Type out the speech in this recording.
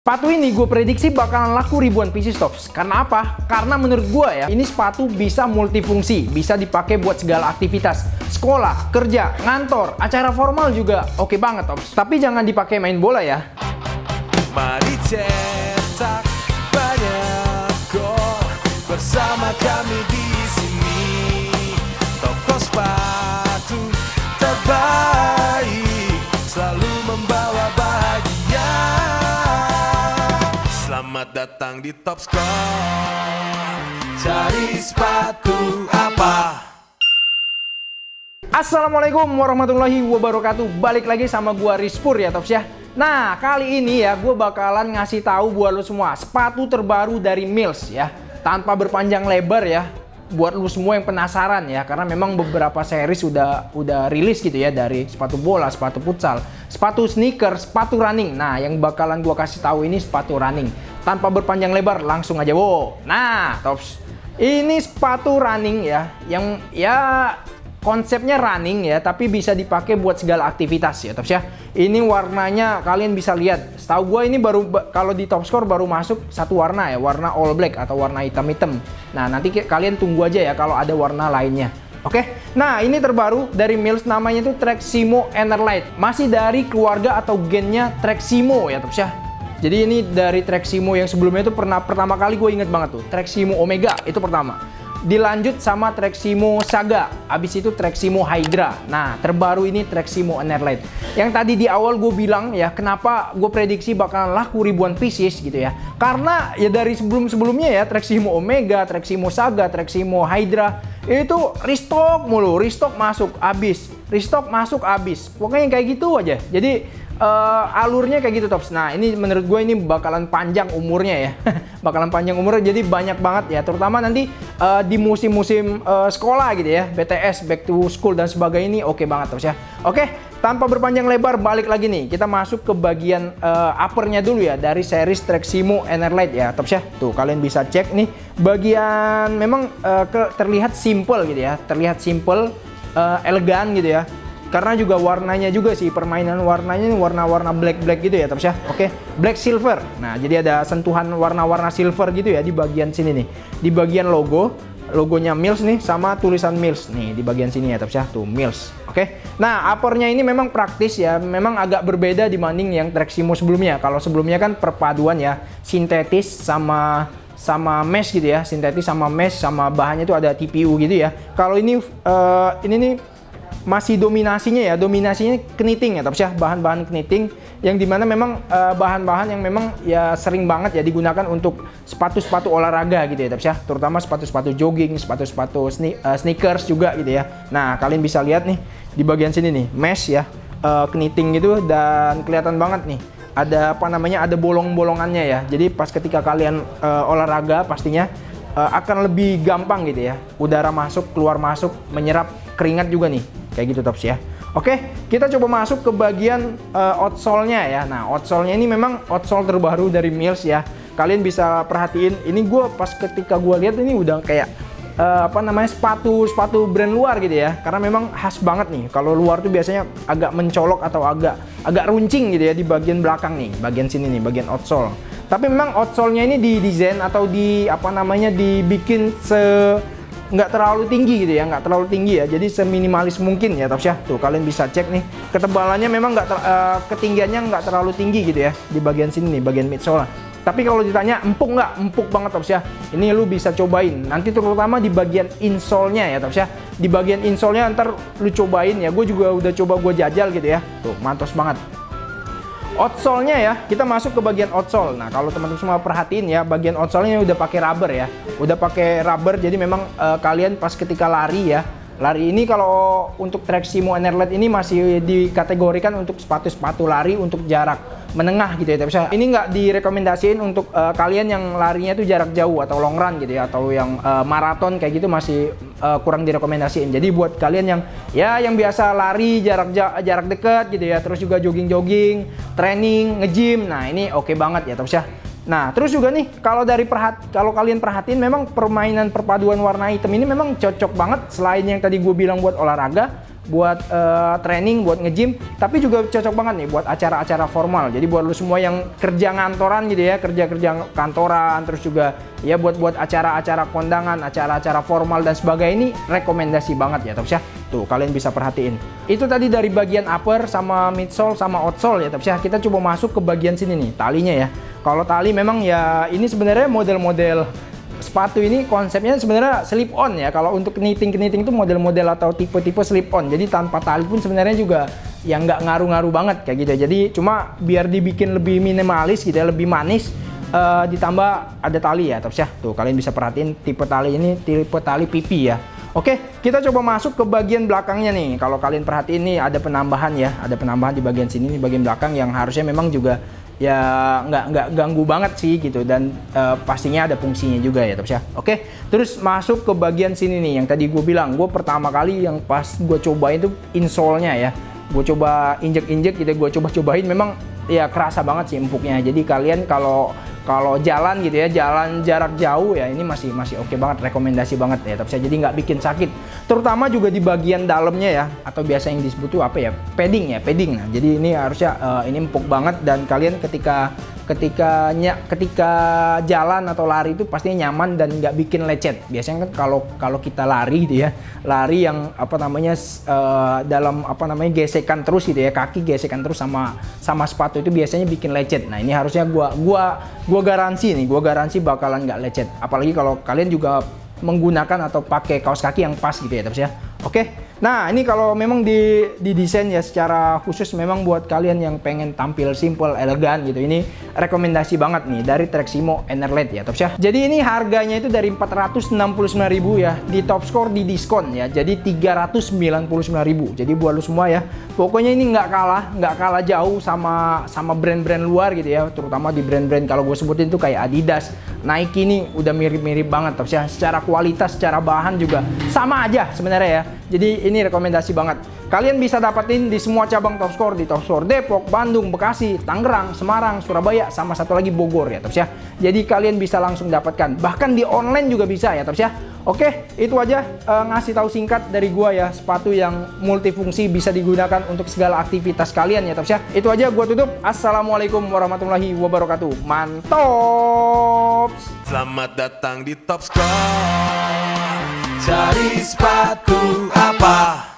Sepatu ini gue prediksi bakalan laku ribuan pieces tops. Karena apa? Karena menurut gue ya, ini sepatu bisa multifungsi, bisa dipakai buat segala aktivitas. Sekolah, kerja, ngantor, acara formal juga oke banget tops. Tapi jangan dipakai main bola ya. Mari cetak banyak gol bersama kami di sini. Toko sepatu terbaik selalu membawa bahagia. Selamat datang di Top Score. Cari sepatu apa? Assalamualaikum warahmatullahi wabarakatuh. Balik lagi sama gua Rizpur ya tops ya. Nah, kali ini ya gue bakalan ngasih tahu buat lo semua sepatu terbaru dari Mills ya. Tanpa berpanjang lebar ya, buat lo semua yang penasaran ya, karena memang beberapa series udah rilis gitu ya, dari sepatu bola, sepatu futsal, sepatu sneaker, sepatu running. Nah, yang bakalan gua kasih tahu ini sepatu running. Tanpa berpanjang lebar, langsung aja wow. Nah, tops. Ini sepatu running ya, yang ya konsepnya running ya, tapi bisa dipakai buat segala aktivitas ya tops ya. Ini warnanya kalian bisa lihat. Setahu gue ini baru kalau di Top Score baru masuk satu warna ya, warna all black atau warna hitam-hitam. Nah, nanti kalian tunggu aja ya kalau ada warna lainnya. Oke. Nah, ini terbaru dari Mills, namanya itu Treximo Enerlite. Masih dari keluarga atau gennya Treximo ya tops ya. Jadi ini dari Treximo yang sebelumnya itu pertama kali gue inget banget tuh, Treximo Omega itu pertama. Dilanjut sama Treximo Saga, abis itu Treximo Hydra. Nah, terbaru ini Treximo Enerlite. Yang tadi di awal gue bilang ya, kenapa gue prediksi bakalan laku ribuan pieces gitu ya. Karena ya dari sebelumnya ya, Treximo Omega, Treximo Saga, Treximo Hydra itu restock mulu, restock masuk habis, restock masuk habis. Pokoknya kayak gitu aja. Jadi alurnya kayak gitu tops. Nah, ini menurut gue ini bakalan panjang umurnya ya. Bakalan panjang umurnya, jadi banyak banget ya, terutama nanti di musim-musim sekolah gitu ya, BTS, back to school dan sebagainya, ini oke banget tops ya. Oke, tanpa berpanjang lebar, balik lagi nih, kita masuk ke bagian uppernya dulu ya, dari series Treximo Enerlite ya tops ya. Tuh, kalian bisa cek nih, bagian memang terlihat simple gitu ya, terlihat simple, elegan gitu ya. Karena juga warnanya juga sih, permainan warnanya ini warna-warna black gitu ya tops ya. Oke, black silver. Nah, jadi ada sentuhan warna-warna silver gitu ya di bagian sini nih. Di bagian logonya Mills nih, sama tulisan Mills nih di bagian sini ya tops ya. Tuh, Mills. Oke. Nah, uppernya ini memang praktis ya, memang agak berbeda dibanding yang Treximo sebelumnya. Kalau sebelumnya kan perpaduan ya, sintetis sama mesh gitu ya, sintetis sama mesh, sama bahannya itu ada TPU gitu ya. Kalau ini nih masih dominasinya knitting ya tops ya, bahan-bahan knitting yang dimana memang bahan-bahan yang memang ya sering banget ya digunakan untuk sepatu-sepatu olahraga gitu ya tops ya, terutama sepatu-sepatu jogging, sepatu-sepatu sneakers juga gitu ya. Nah, kalian bisa lihat nih di bagian sini nih, mesh ya, knitting gitu, dan kelihatan banget nih ada apa namanya, ada bolong-bolongannya ya. Jadi pas ketika kalian olahraga pastinya akan lebih gampang gitu ya, udara masuk keluar masuk, menyerap keringat juga nih, kayak gitu tops ya. Oke, kita coba masuk ke bagian outsole-nya ya. Nah, outsole-nya ini memang outsole terbaru dari Mills ya. Kalian bisa perhatiin, ini gue pas ketika gue lihat ini udah kayak apa namanya, sepatu brand luar gitu ya. Karena memang khas banget nih. Kalau luar tuh biasanya agak mencolok atau agak runcing gitu ya di bagian belakang nih, bagian sini nih, bagian outsole. Tapi memang outsole-nya ini didesain atau dibikin nggak terlalu tinggi gitu ya, nggak terlalu tinggi ya, jadi seminimalis mungkin ya tops ya. Tuh, kalian bisa cek nih, ketebalannya memang ketinggiannya nggak terlalu tinggi gitu ya di bagian sini nih, bagian midsole. Tapi kalau ditanya empuk nggak, empuk banget tops ya. Ini lu bisa cobain nanti, terutama di bagian insole-nya ya tops ya. Di bagian insole-nya ntar lu cobain ya, gue juga udah coba gue jajal gitu ya. Tuh, mantos banget. Outsole-nya ya, kita masuk ke bagian outsole. Nah, kalau teman-teman semua perhatiin ya, bagian outsole-nya udah pakai rubber ya. Udah pakai rubber, jadi memang kalian pas ketika lari ya, lari ini kalau untuk Treximo Enerlite ini masih dikategorikan untuk sepatu-sepatu lari untuk jarak menengah gitu ya. Tapi ini nggak direkomendasiin untuk kalian yang larinya itu jarak jauh atau long run gitu ya, atau yang maraton kayak gitu masih kurang direkomendasiin. Jadi buat kalian yang biasa lari jarak dekat gitu ya, terus juga jogging, training, nge-gym, nah ini oke banget ya tops ya. Nah, terus juga nih, kalau kalian perhatiin, memang permainan perpaduan warna hitam ini memang cocok banget. Selain yang tadi gue bilang buat olahraga, training, buat nge-gym, tapi juga cocok banget nih buat acara-acara formal. Jadi buat lu semua yang kerja ngantoran gitu ya, kerja-kerja kantoran, terus juga ya buat acara-acara kondangan, acara-acara formal dan sebagainya, ini rekomendasi banget ya Tops ya. Tuh, kalian bisa perhatiin. Itu tadi dari bagian upper sama midsole sama outsole ya Tops ya. Kita coba masuk ke bagian sini nih, talinya ya. Kalau tali memang ya ini sebenarnya model-model sepatu ini konsepnya sebenarnya slip on ya. Kalau untuk knitting itu model-model atau tipe-tipe slip on. Jadi tanpa tali pun sebenarnya juga yang nggak ngaruh-ngaruh banget kayak gitu. Jadi cuma biar dibikin lebih minimalis gitu ya, lebih manis, ditambah ada tali ya Tops ya. Tuh, kalian bisa perhatiin tipe tali ini tipe tali pipi ya. Oke, kita coba masuk ke bagian belakangnya nih. Kalau kalian perhatiin nih ada penambahan ya, ada penambahan di bagian sini nih, bagian belakang yang harusnya memang juga ya nggak ganggu banget sih gitu, dan pastinya ada fungsinya juga ya Tops ya. Oke, terus masuk ke bagian sini nih yang tadi gue bilang, gue pertama kali yang pas gue cobain itu insole-nya ya. Gue coba injek-injek gitu, gue coba-cobain, memang ya kerasa banget sih empuknya. Jadi kalian kalau jalan gitu ya, jalan jarak jauh ya, ini masih oke banget, rekomendasi banget ya Tops ya. Jadi nggak bikin sakit, terutama juga di bagian dalamnya ya, atau biasa yang disebut tuh apa ya, padding ya, padding. Nah, jadi ini harusnya ini empuk banget, dan kalian ketika jalan atau lari itu pastinya nyaman dan nggak bikin lecet. Biasanya kan kalau kita lari gitu ya, lari yang apa namanya dalam apa namanya gesekan terus gitu ya, kaki gesekan terus sama sepatu itu biasanya bikin lecet. Nah, ini harusnya gua garansi nih, gua garansi bakalan nggak lecet. Apalagi kalau kalian juga menggunakan atau pakai kaos kaki yang pas gitu ya Tops ya. Oke. Nah, ini kalau memang didesain ya secara khusus memang buat kalian yang pengen tampil simple, elegan gitu. Ini rekomendasi banget nih dari Treximo Enerlite ya Tops ya. Jadi ini harganya itu dari 469.000 ya, di Topscore di diskon ya. Jadi 399.000. Jadi buat lu semua ya, pokoknya ini nggak kalah jauh sama brand-brand luar gitu ya. Terutama di brand-brand kalau gue sebutin tuh kayak Adidas, Nike, ini udah mirip-mirip banget Tops ya. Secara kualitas, secara bahan juga sama aja sebenarnya ya. Jadi ini rekomendasi banget. Kalian bisa dapetin di semua cabang Topscore, di Topscore Depok, Bandung, Bekasi, Tangerang, Semarang, Surabaya, sama satu lagi Bogor ya Tops ya. Jadi kalian bisa langsung dapatkan. Bahkan di online juga bisa ya Tops ya. Oke, itu aja ngasih tahu singkat dari gua ya, sepatu yang multifungsi bisa digunakan untuk segala aktivitas kalian ya Tops ya. Itu aja, gua tutup. Assalamualaikum warahmatullahi wabarakatuh. Mantops. Selamat datang di Topscore. Cari sepatu apa?